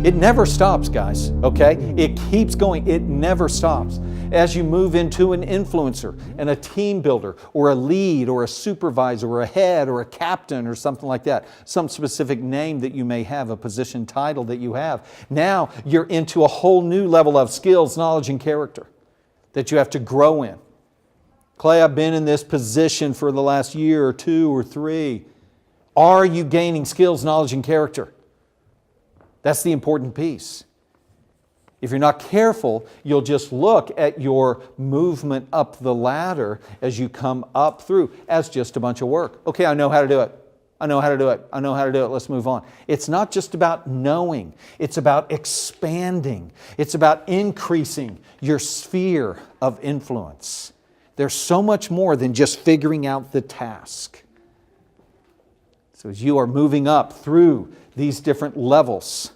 It never stops, guys, okay? It keeps going. It never stops. As you move into an influencer and a team builder or a lead or a supervisor or a head or a captain or something like that, some specific name that you may have, a position title that you have, now you're into a whole new level of skills, knowledge, and character that you have to grow in. Clay, I've been in this position for the last year or 2 or 3. Are you gaining skills, knowledge, and character? That's the important piece. If you're not careful, you'll just look at your movement up the ladder as you come up through as just a bunch of work. Okay, I know how to do it. I know how to do it. I know how to do it. Let's move on. It's not just about knowing. It's about expanding. It's about increasing your sphere of influence. There's so much more than just figuring out the task. So as you are moving up through these different levels,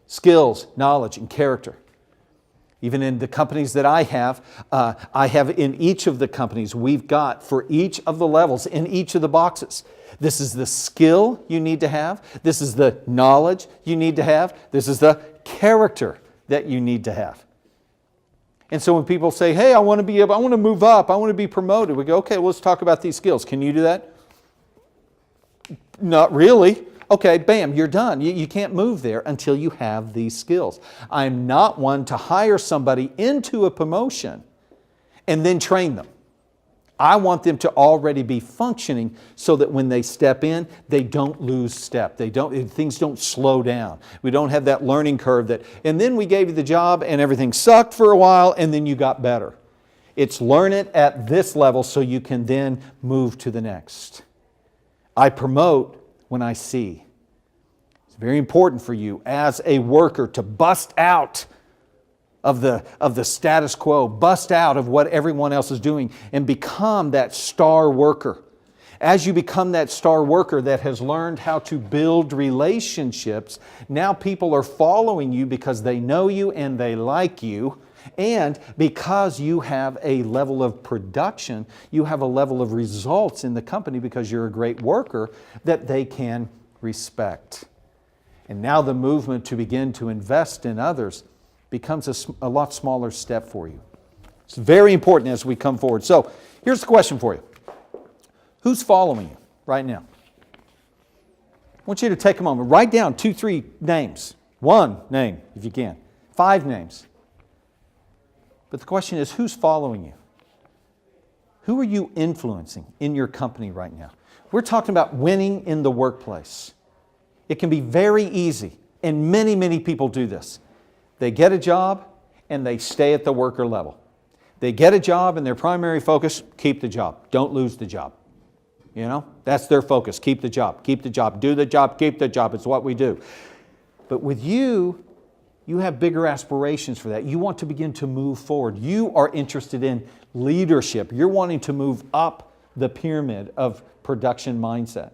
skills, knowledge, and character. Even in the companies that I have in each of the companies, we've got for each of the levels, in each of the boxes. This is the skill you need to have. This is the knowledge you need to have. This is the character that you need to have. And so when people say, hey, I want to move up, I want to be promoted, we go, okay, well, let's talk about these skills. Can you do that? Not really. Okay, bam, you're done. You can't move there until you have these skills. I'm not one to hire somebody into a promotion and then train them. I want them to already be functioning so that when they step in, they don't lose step. Things don't slow down. We don't have that learning curve and then we gave you the job and everything sucked for a while and then you got better. It's learn it at this level so you can then move to the next. I promote when I see. It's very important for you as a worker to bust out of the status quo, bust out of what everyone else is doing and become that star worker. As you become that star worker that has learned how to build relationships, now people are following you because they know you and they like you. And because you have a level of production, you have a level of results in the company because you're a great worker that they can respect. And now the movement to begin to invest in others becomes a lot smaller step for you. It's very important as we come forward. So here's the question for you. Who's following you right now? I want you to take a moment. Write down 2, 3 names. 1 name, if you can. 5 names. But the question is, who's following you? Who are you influencing in your company right now? We're talking about winning in the workplace. It can be very easy, and many, many people do this. They get a job, and they stay at the worker level. They get a job, and their primary focus, keep the job. Don't lose the job. You know, that's their focus. Keep the job, keep the job, do the job, keep the job. It's what we do. But with you, you have bigger aspirations for that. You want to begin to move forward. You are interested in leadership. You're wanting to move up the pyramid of production mindset.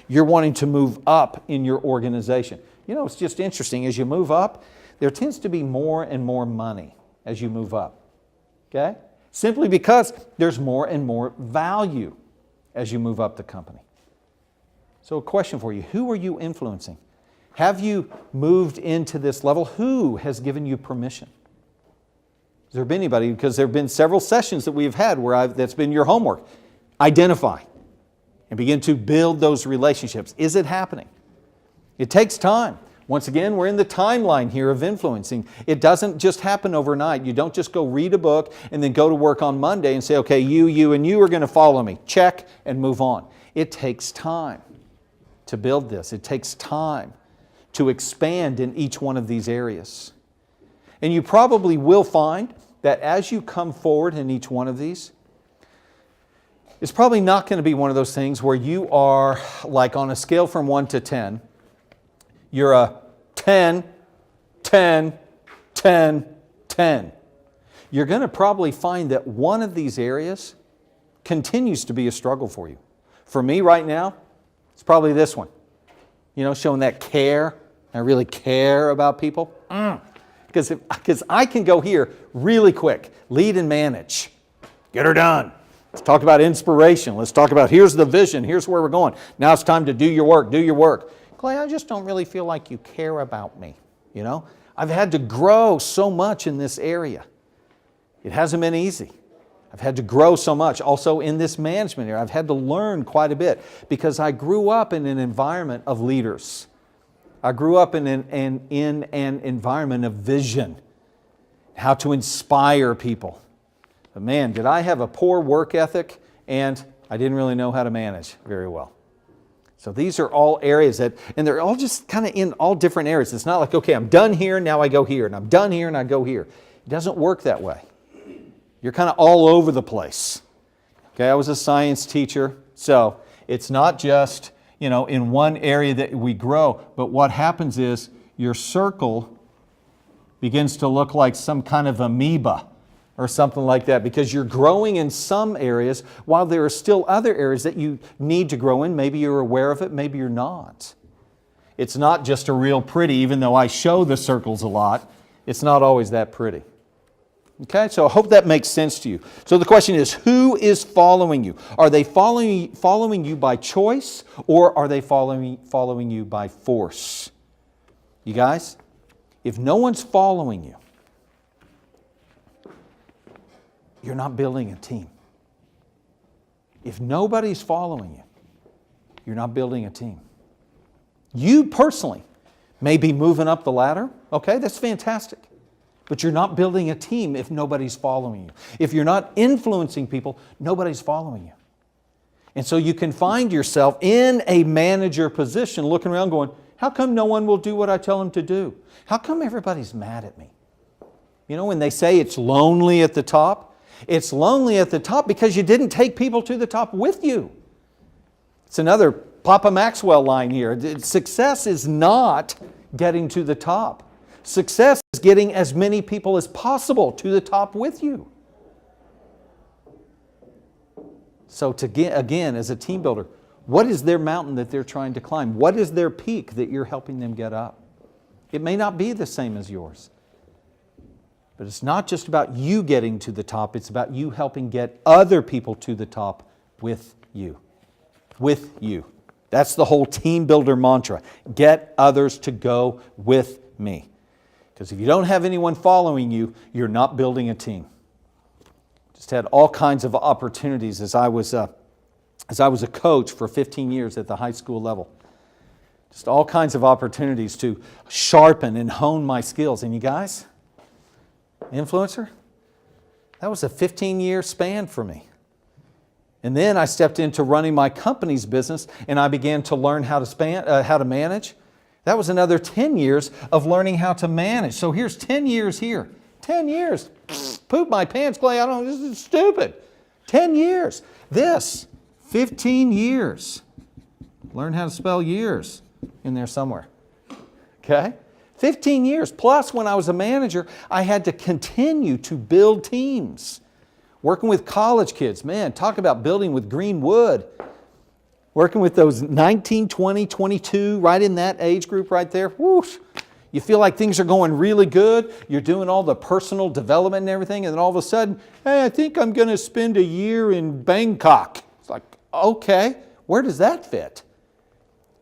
You're wanting to move up in your organization. You know, it's just interesting. As you move up, there tends to be more and more money as you move up. Okay? Simply because there's more and more value as you move up the company. So a question for you. Who are you influencing? Have you moved into this level? Who has given you permission? Has there been anybody? Because there have been several sessions that we've had where that's been your homework. Identify and begin to build those relationships. Is it happening? It takes time. Once again, we're in the timeline here of influencing. It doesn't just happen overnight. You don't just go read a book and then go to work on Monday and say, okay, you, and you are going to follow me. Check and move on. It takes time to build this. It takes time to expand in each one of these areas. And you probably will find that as you come forward in each one of these, it's probably not going to be one of those things where you are like on a scale from 1 to 10, you're a 10, 10, 10, 10. You're going to probably find that one of these areas continues to be a struggle for you. For me right now, it's probably this one. You know, showing that care. I really care about people. Because I can go here really quick. Lead and manage. Get her done. Let's talk about inspiration. Let's talk about here's the vision. Here's where we're going. Now it's time to do your work. Do your work. Clay, I just don't really feel like you care about me. You know, I've had to grow so much in this area. It hasn't been easy. I've had to grow so much. Also in this management area, I've had to learn quite a bit because I grew up in an environment of leaders. I grew up in an environment of vision, how to inspire people. But man, did I have a poor work ethic, and I didn't really know how to manage very well. So these are all areas and they're all just kind of in all different areas. It's not like, okay, I'm done here, now I go here, and I'm done here, and I go here. It doesn't work that way. You're kind of all over the place. Okay, I was a science teacher, so it's not just, in one area that we grow, but what happens is your circle begins to look like some kind of amoeba or something like that, because you're growing in some areas while there are still other areas that you need to grow in. Maybe you're aware of it, maybe you're not. It's not just a real pretty, even though I show the circles a lot, it's not always that pretty. Okay, so I hope that makes sense to you. So the question is, who is following you? Are they following you by choice, or are they following you by force? You guys, if no one's following you, you're not building a team. If nobody's following you, you're not building a team. You personally may be moving up the ladder. Okay, that's fantastic. But you're not building a team if nobody's following you. If you're not influencing people, nobody's following you. And so you can find yourself in a manager position looking around going, how come no one will do what I tell them to do? How come everybody's mad at me? When they say it's lonely at the top, it's lonely at the top because you didn't take people to the top with you. It's another Papa Maxwell line here. Success is not getting to the top. Success is getting as many people as possible to the top with you. So again, as a team builder, what is their mountain that they're trying to climb? What is their peak that you're helping them get up? It may not be the same as yours. But it's not just about you getting to the top, it's about you helping get other people to the top with you. With you. That's the whole team builder mantra. Get others to go with me. Because if you don't have anyone following you, you're not building a team. Just had all kinds of opportunities as I was a coach for 15 years at the high school level. Just all kinds of opportunities to sharpen and hone my skills. And you guys, influencer, that was a 15-year span for me. And then I stepped into running my company's business and I began to learn how to manage. That was another 10 years of learning how to manage. So here's 10 years here. 10 years. Poop my pants, Clay. This is stupid. 10 years. This, 15 years. Learn how to spell years in there somewhere. Okay? 15 years. Plus, when I was a manager, I had to continue to build teams. Working with college kids. Man, talk about building with green wood. Working with those 19, 20, 22, right in that age group right there. Whoosh. You feel like things are going really good. You're doing all the personal development and everything. And then all of a sudden, hey, I think I'm going to spend a year in Bangkok. It's like, okay, where does that fit?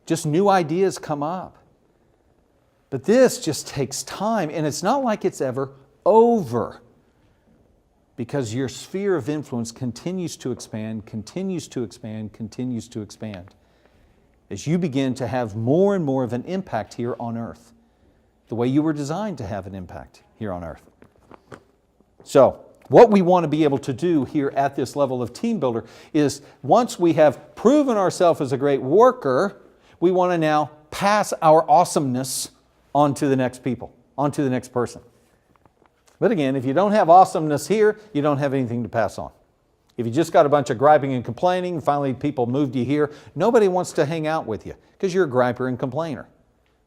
Just new ideas come up. But this just takes time. And it's not like it's ever over. Because your sphere of influence continues to expand, continues to expand, continues to expand. As you begin to have more and more of an impact here on earth. The way you were designed to have an impact here on earth. So, what we want to be able to do here at this level of team builder is once we have proven ourselves as a great worker, we want to now pass our awesomeness on to the next people, on to the next person. But again, if you don't have awesomeness here, you don't have anything to pass on. If you just got a bunch of griping and complaining, and finally people moved you here, nobody wants to hang out with you because you're a griper and complainer.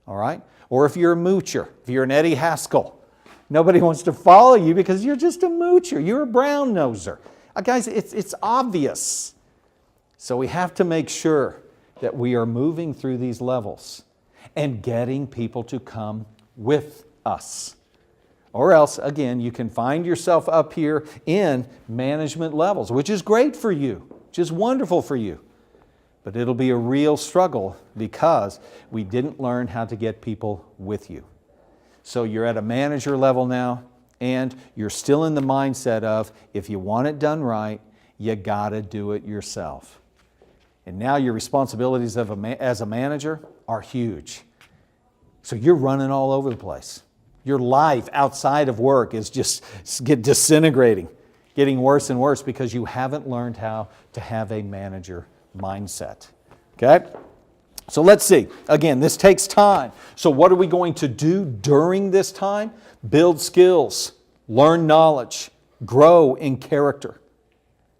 All right? Or if you're a moocher, if you're an Eddie Haskell, nobody wants to follow you because you're just a moocher. You're a brown noser. Guys, it's obvious. So we have to make sure that we are moving through these levels and getting people to come with us. Or else, again, you can find yourself up here in management levels, which is great for you, which is wonderful for you. But it'll be a real struggle because we didn't learn how to get people with you. So you're at a manager level now, and you're still in the mindset of, if you want it done right, you got to do it yourself. And now your responsibilities as a manager are huge. So you're running all over the place. Your life outside of work is just disintegrating, getting worse and worse because you haven't learned how to have a manager mindset. Okay? So let's see. Again, this takes time. So what are we going to do during this time? Build skills, learn knowledge, grow in character.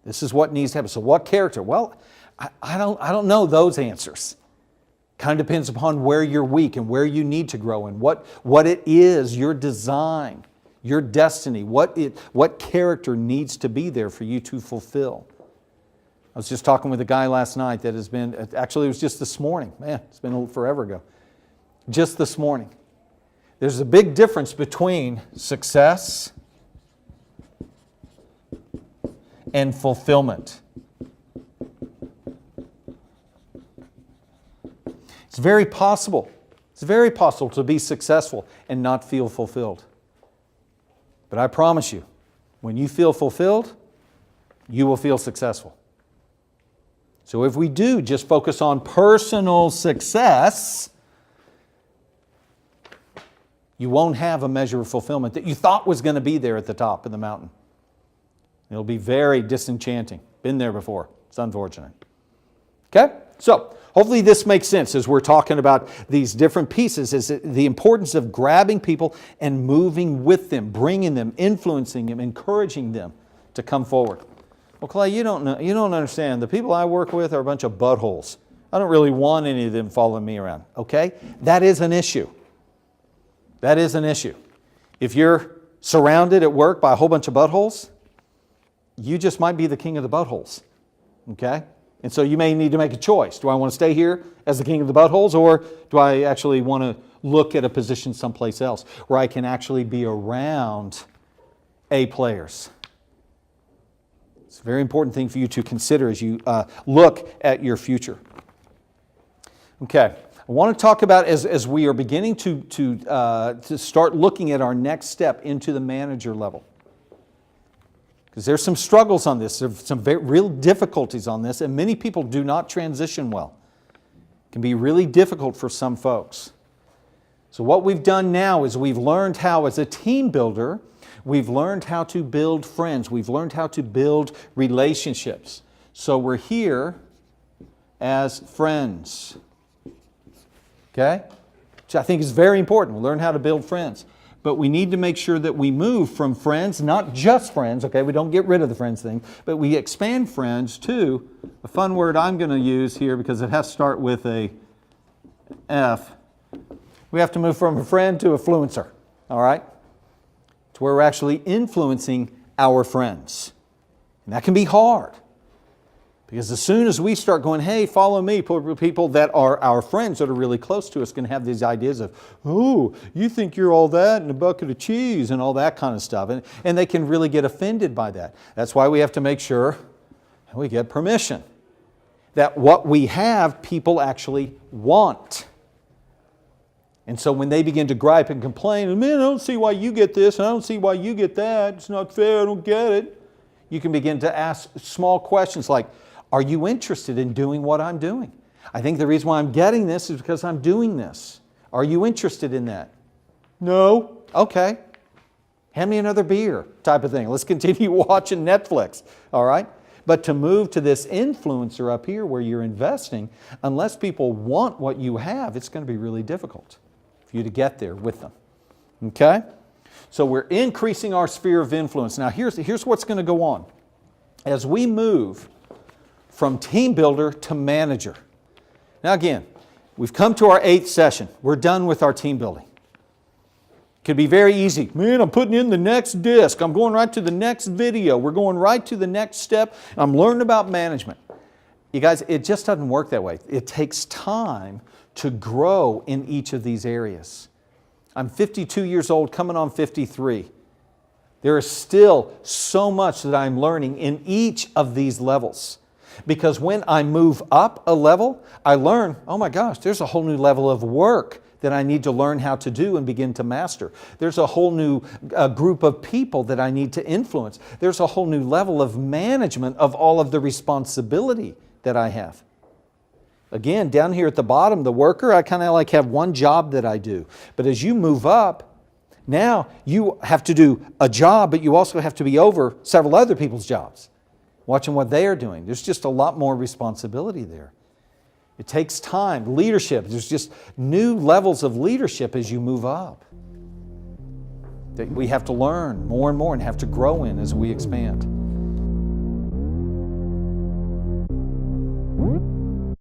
This is what needs to happen. So what character? Well, I don't know those answers. Kind of depends upon where you're weak and where you need to grow and what it is, your design, your destiny, what character needs to be there for you to fulfill. I was just talking with a guy last night that has been, actually it was just this morning. Man, it's been forever ago. Just this morning. There's a big difference between success and fulfillment. It's very possible to be successful and not feel fulfilled. But I promise you, when you feel fulfilled, you will feel successful. So if we do just focus on personal success, you won't have a measure of fulfillment that you thought was going to be there at the top of the mountain. It'll be very disenchanting. Been there before. It's unfortunate. Okay? So, hopefully this makes sense as we're talking about these different pieces, is the importance of grabbing people and moving with them, bringing them, influencing them, encouraging them to come forward. Well, Clay, you don't understand. The people I work with are a bunch of buttholes. I don't really want any of them following me around. Okay? That is an issue. That is an issue. If you're surrounded at work by a whole bunch of buttholes, you just might be the king of the buttholes. Okay? And so you may need to make a choice. Do I want to stay here as the king of the buttholes, or do I actually want to look at a position someplace else where I can actually be around A players? It's a very important thing for you to consider as you look at your future. Okay, I want to talk about as we are beginning to start looking at our next step into the manager level. Because there's some struggles on this, there's some real difficulties on this, and many people do not transition well. It can be really difficult for some folks. So what we've done now is we've learned how, as a team builder, we've learned how to build friends. We've learned how to build relationships. So we're here as friends. Okay? Which I think is very important. We learn how to build friends. But we need to make sure that we move from friends, not just friends, okay? We don't get rid of the friends thing, but we expand friends to a fun word I'm going to use here because it has to start with a F. We have to move from a friend to a fluencer, all right? To where we're actually influencing our friends. And that can be hard. Because as soon as we start going, hey, follow me, people that are our friends that are really close to us can have these ideas of, oh, you think you're all that and a bucket of cheese and all that kind of stuff. And they can really get offended by that. That's why we have to make sure we get permission. That what we have, people actually want. And so when they begin to gripe and complain, man, I don't see why you get this and I don't see why you get that. It's not fair, I don't get it. You can begin to ask small questions like, are you interested in doing what I'm doing? I think the reason why I'm getting this is because I'm doing this. Are you interested in that? No. Okay. Hand me another beer type of thing. Let's continue watching Netflix. All right? But to move to this influencer up here where you're investing, unless people want what you have, it's going to be really difficult for you to get there with them. Okay? So we're increasing our sphere of influence. Now here's what's going to go on. As we move from team builder to manager. Now again, we've come to our 8th session. We're done with our team building. It could be very easy. Man, I'm putting in the next disc. I'm going right to the next video. We're going right to the next step. I'm learning about management. You guys, it just doesn't work that way. It takes time to grow in each of these areas. I'm 52 years old, coming on 53. There is still so much that I'm learning in each of these levels. Because when I move up a level, I learn, oh my gosh, there's a whole new level of work that I need to learn how to do and begin to master. There's a whole new group of people that I need to influence. There's a whole new level of management of all of the responsibility that I have. Again, down here at the bottom, the worker, I kind of like have one job that I do. But as you move up, now you have to do a job, but you also have to be over several other people's jobs, watching what they are doing. There's just a lot more responsibility there. It takes time. Leadership, there's just new levels of leadership as you move up that we have to learn more and more and have to grow in as we expand.